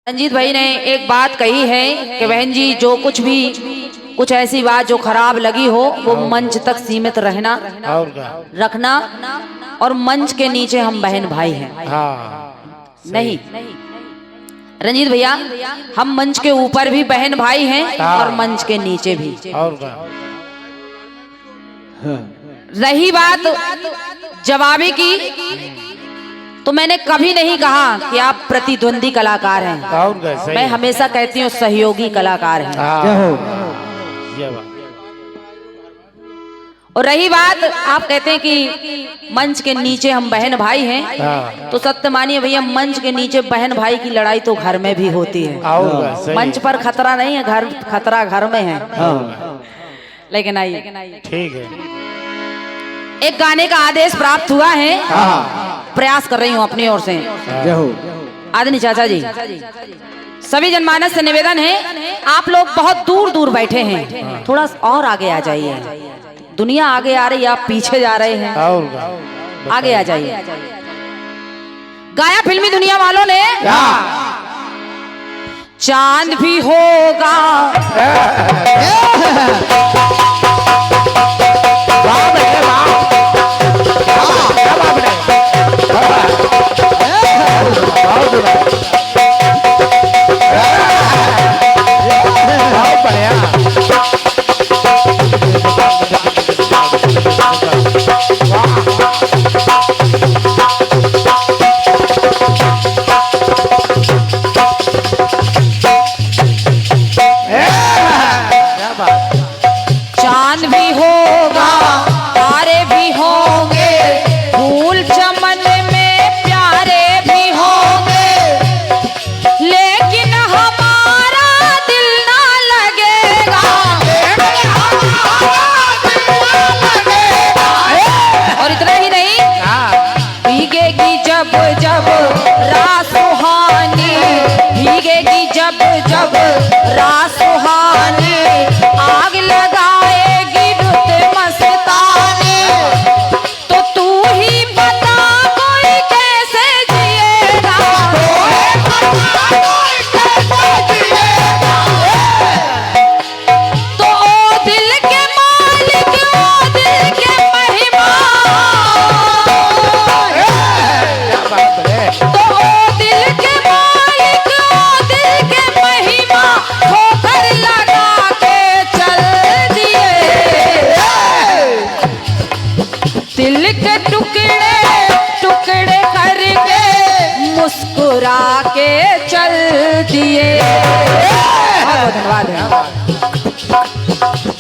रंजीत भाई ने एक बात कही है कि बहन जी जो कुछ ऐसी बात जो खराब लगी हो वो मंच तक सीमित रहना रखना और मंच के नीचे हम बहन भाई हैं। नहीं रंजीत भैया, हम मंच के ऊपर भी बहन भाई हैं और मंच के नीचे भी। रही बात जवाबी की, तो मैंने कभी नहीं कहा कि आप प्रतिद्वंदी कलाकार हैं, मैं हमेशा कहती हूँ सहयोगी कलाकार हैं। और रही बात आप कहते हैं कि मंच के नीचे हम बहन भाई हैं, तो सत्य मानिए भैया, मंच के नीचे बहन भाई की लड़ाई तो घर में भी होती है। मंच पर खतरा नहीं है, घर खतरा घर में है। लेकिन आइए, ठीक है, एक गाने का आदेश प्राप्त हुआ है, प्रयास कर रही हूँ अपनी ओर से। आदरणीय चाचा जी, सभी जनमानस से निवेदन है, आप लोग बहुत दूर दूर बैठे हैं, थोड़ा और आगे आ जाइए। दुनिया आगे आ रही है, आप पीछे जा रहे हैं, आगे आ जाइए। गाया फिल्मी दुनिया वालों ने चांद भी होगा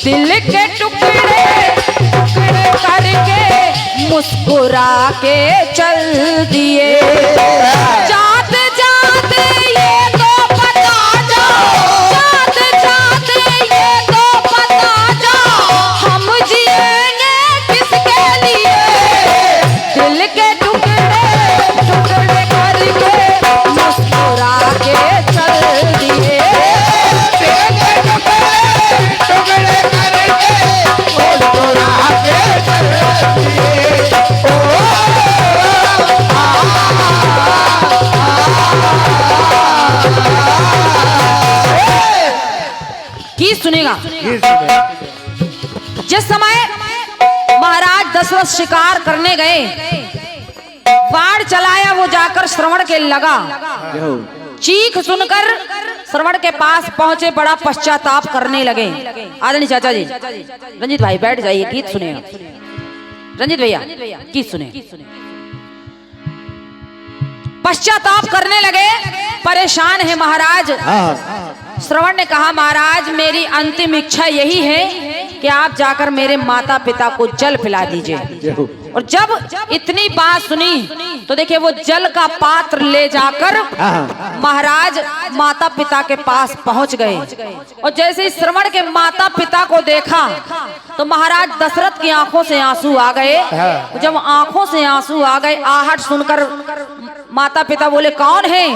दिल के टुकड़े टुकड़े करके मुस्कुरा के चल दिए। जाते जाते ये तो बता जाओ, जाते जाते ये तो बता जाओ, हम जिएंगे किसके लिए। दिल के टुकड़े टुकड़े करके मुस्कुरा के चल दिए। सुनेगा जिस समय महाराज दशरथ शिकार करने गए, बाण चलाया वो जाकर श्रवण के लगा, चीख सुनकर श्रवण के पास पहुंचे, बड़ा पश्चाताप करने लगे। आदरणीय चाचा जी, रंजीत भाई बैठ जाइए, गीत सुनेगा। रंजीत भैया गीत सुने। पश्चाताप करने लगे, परेशान है महाराज। श्रवण ने कहा, महाराज मेरी अंतिम इच्छा यही है कि आप जाकर मेरे माता पिता को जल पिला दीजिए। और जब इतनी बात सुनी तो देखिए वो जल का पात्र ले जाकर महाराज माता पिता के पास पहुंच गए। और जैसे ही श्रवण के माता पिता को देखा तो महाराज दशरथ की आंखों से आंसू आ गए। जब आंखों से आंसू आ गए, आहट सुनकर माता पिता बोले, कौन है?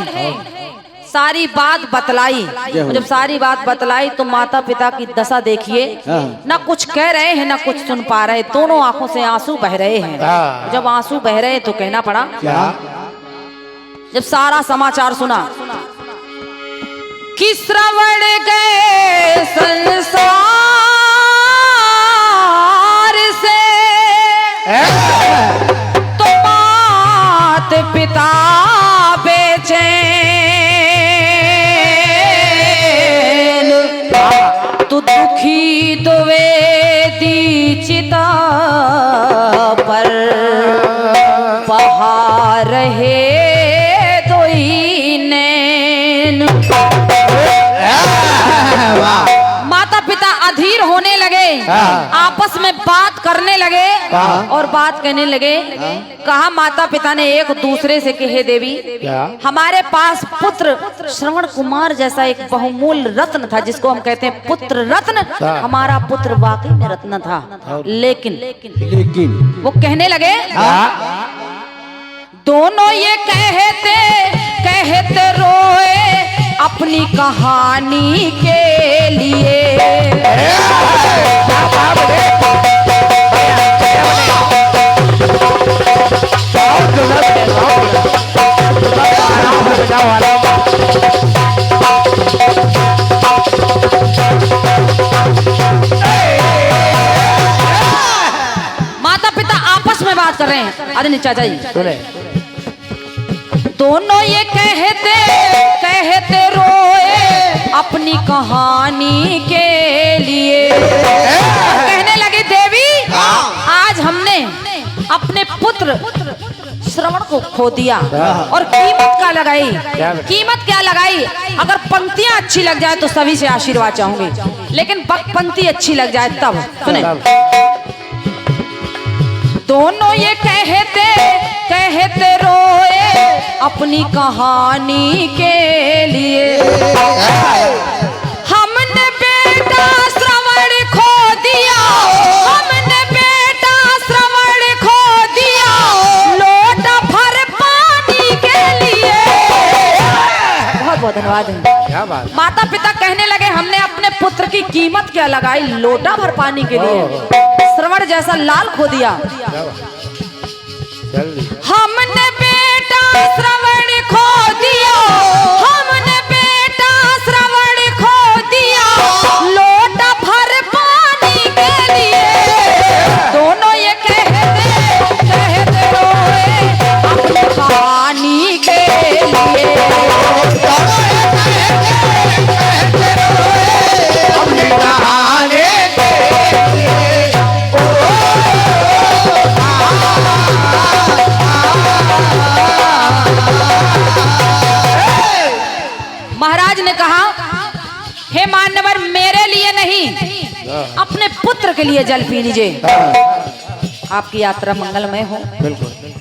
सारी बात बतलाई। जब सारी बात बतलाई तो माता पिता की दशा देखिए, ना कुछ कह रहे हैं ना कुछ सुन पा रहे, दोनों आंखों से आंसू बह रहे हैं। जब आंसू बह रहे तो कहना पड़ा, जब सारा समाचार सुना श्रवण गए संसार से तो मात पिता बेचैन, तो दुखी द्वेदी चिता पर बहा रहे दोई नैन। माता पिता अधीर होने लगे, आपस में बात करने लगे और बात कहने लगे। कहा माता पिता ने एक दूसरे से कि हे देवी, हमारे पास पुत्र श्रवण कुमार जैसा एक बहुमूल्य रत्न था, जिसको हम कहते हैं पुत्र रत्न। हमारा पुत्र वाकई में रत्न था, लेकिन वो कहने लगे, दोनों ये कहते रोए अपनी कहानी के लिए। माता पिता आपस में बात कर रहे हैं। अरे नीचा जाइए। दोनों ये कहते रोए अपनी कहानी के लिए। कहने लगे देवी, आज हमने अपने पुत्र श्रवण को खो दिया और कीमत क्या लगाई। अगर पंक्तियां अच्छी लग जाए तो सभी से आशीर्वाद चाहूंगी, लेकिन पंक्ति अच्छी लग जाए तब सुने। दोनों ये कहते रोए अपनी कहानी के लिए। हमने बेटा श्रवण खो दिया, हमने बेटा श्रवण खो दिया, लोटा भर पानी के लिए। बहुत बहुत धन्यवाद। क्या बात। माता पिता कहने लगे हमने अपने पुत्र की कीमत क्या लगाई, लोटा भर पानी के लिए श्रवण जैसा लाल खो दिया। हमने बेटा श्रवण खो दिया, हमने बेटा श्रवण खो दिया, लोटा भर पानी के लिए। दोनों ये कहते रोए अपनी कहानी के लिए। अपनी कहानी के लिए। महाराज ने कहा, हे मान्यवर, मेरे लिए नहीं अपने पुत्र के लिए जल पी लीजिए। आपकी यात्रा मंगलमय हो।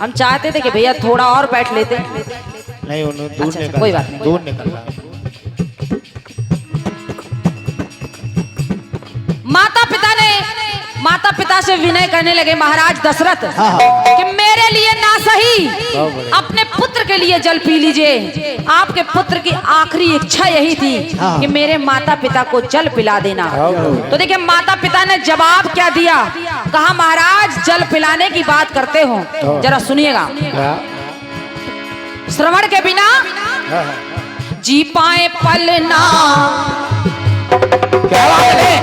हम चाहते थे कि भैया थोड़ा और बैठ लेते। नहीं, दूर अच्छा, कोई बात नहीं। दूर निकलना। माता पिता से विनय करने लगे महाराज दशरथ कि मेरे लिए ना सही अपने पुत्र के लिए जल पी लीजिए। आपके पुत्र की आखिरी इच्छा यही थी कि मेरे माता पिता को जल पिला देना। तो देखिए माता पिता ने जवाब क्या दिया। कहा महाराज जल पिलाने की बात करते हो, जरा सुनिएगा। श्रवण के बिना जी पाए पलना। क्या बात है?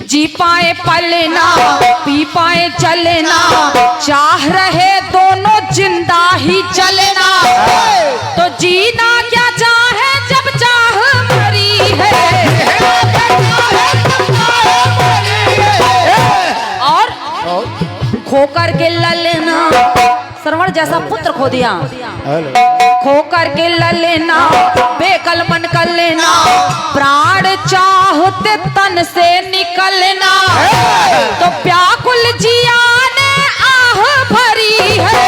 जी पाए पलना, पी पाए चलना, चाह रहे दोनों जिंदा ही चलना। तो जीना क्या चाहे जब चाह मरी है, और खोकर के ललना। श्रवण जैसा पुत्र खो दिया, खोकर के ललना, बेकल मन कर लेना, प्राण चाहते तन से निकलना। तो व्याकुल जिया ने आह भरी है,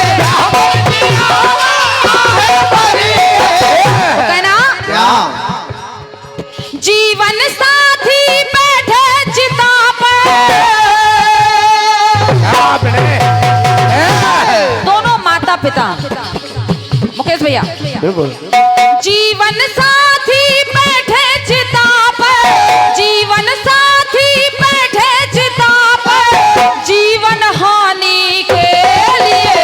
कहना जीवन साथी बैठे चिता पर। दोनों माता पिता, मुकेश भैया, जीवन साथी बैठे चिता पर, जीवन साथी बैठे चिता पर, जीवन हानि के लिए।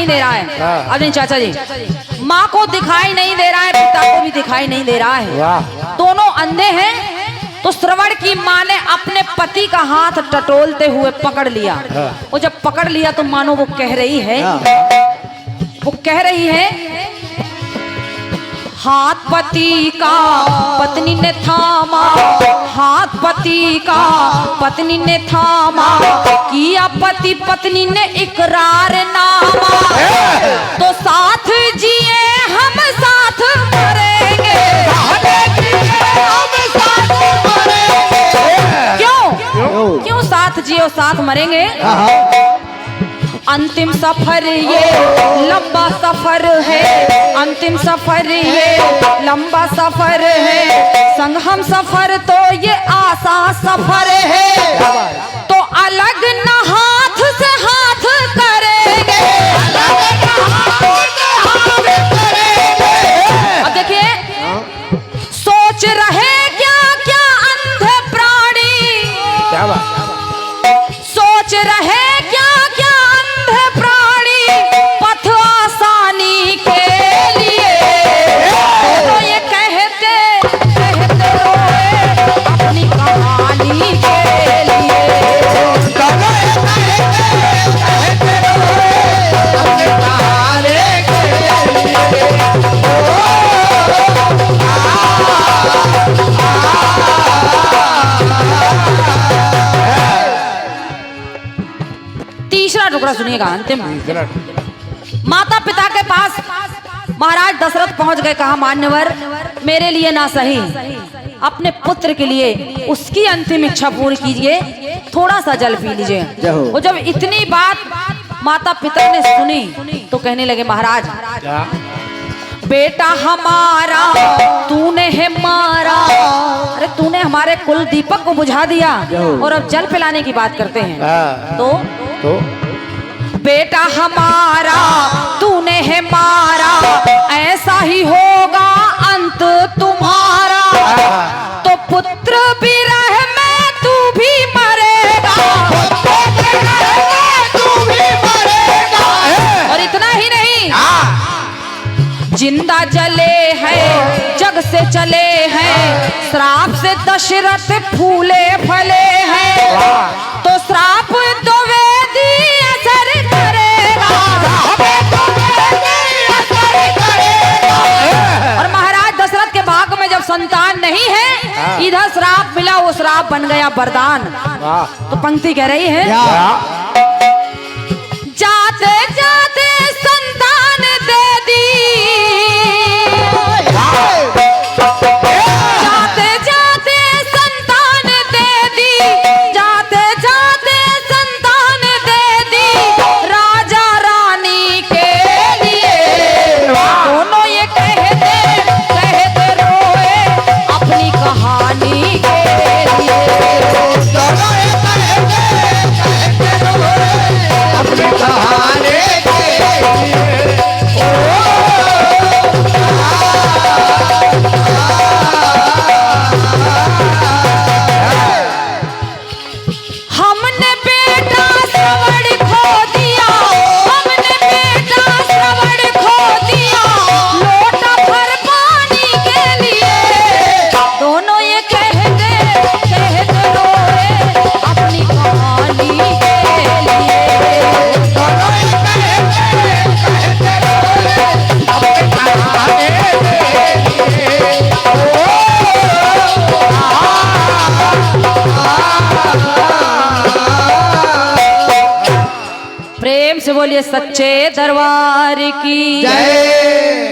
दे रहा है। हाँ। अजय चाचा जी, माँ को दिखाई नहीं दे रहा है, पिता को भी दिखाई नहीं दे रहा है, वाह। दोनों अंधे हैं। तो श्रवण की माँ ने अपने पति का हाथ टटोलते हुए पकड़ लिया। हाँ। वो जब पकड़ लिया तो मानो वो कह रही है, हाथ पति का पत्नी ने थामा, हाथ पति का पत्नी ने थामा, किया पति पत्नी ने इकरार नामा, तो साथ जिए हम साथ मरेंगे, क्यों क्यों साथ जियो साथ मरेंगे। अंतिम सफर ये लंबा सफर है, अंतिम सफर ये लंबा सफर है, संग हम सफर तो ये आसा सफर है, तो अलग न हाथ से हाथ करेंगे। अब देखिए, सोच रहे क्या क्या अंधे प्राणी, सोच रहे क्या क्या अंधे प्राणी, पथ आसानी के लिए, तो ये कहते कहते रोए अपनी कहानी के लिए, तीसरा टुकड़ा सुनिएगा अंतिम। माता पिता के पास महाराज दशरथ पहुंच गए, कहा मान्यवर मेरे लिए ना सही, अपने पुत्र के लिए उसकी अंतिम इच्छा पूरी कीजिए, थोड़ा सा जल पी लीजिए। वो जब इतनी बात माता पिता ने सुनी तो कहने लगे, महाराज बेटा हमारा तूने है मारा, अरे तूने हमारे कुल दीपक को बुझा दिया और अब जल पिलाने की बात करते हैं। तो बेटा हमारा तूने है मारा, ऐसा ही होगा अंत तुम्हारा, तो पुत्र विरह में तू भी मरेगा, और इतना ही नहीं, जिंदा जले हैं जग से चले हैं, श्राप से दशरथ फूले फले हैं, तो श्राप तो वेदी असर करेगा, और महाराज दशरथ के भाग में जब संतान नहीं है, इधर श्राप मिला, वो श्राप बन गया वरदान। तो पंक्ति कह रही है, जाते जाते संतान दे दी, जाते जाते संतान दे दी, जाते जाते संतान दे दी, राजा रानी के लिए, दोनों ये कहते रोए अपनी कहानी के लिए, दोनों ये कहते रोए अपनी कहानी के लिए। हमने बेटा श्रवण खो दिया, हमने बेटा श्रवण खो दिया, लोटा भर पानी के लिए, दोनों ये कहते रोए अपनी कहानी के लिए, दोनों ये कहते रोए अपनी कहानी के लिए। प्रेम से बोलिए सच्चे दरबार की जय।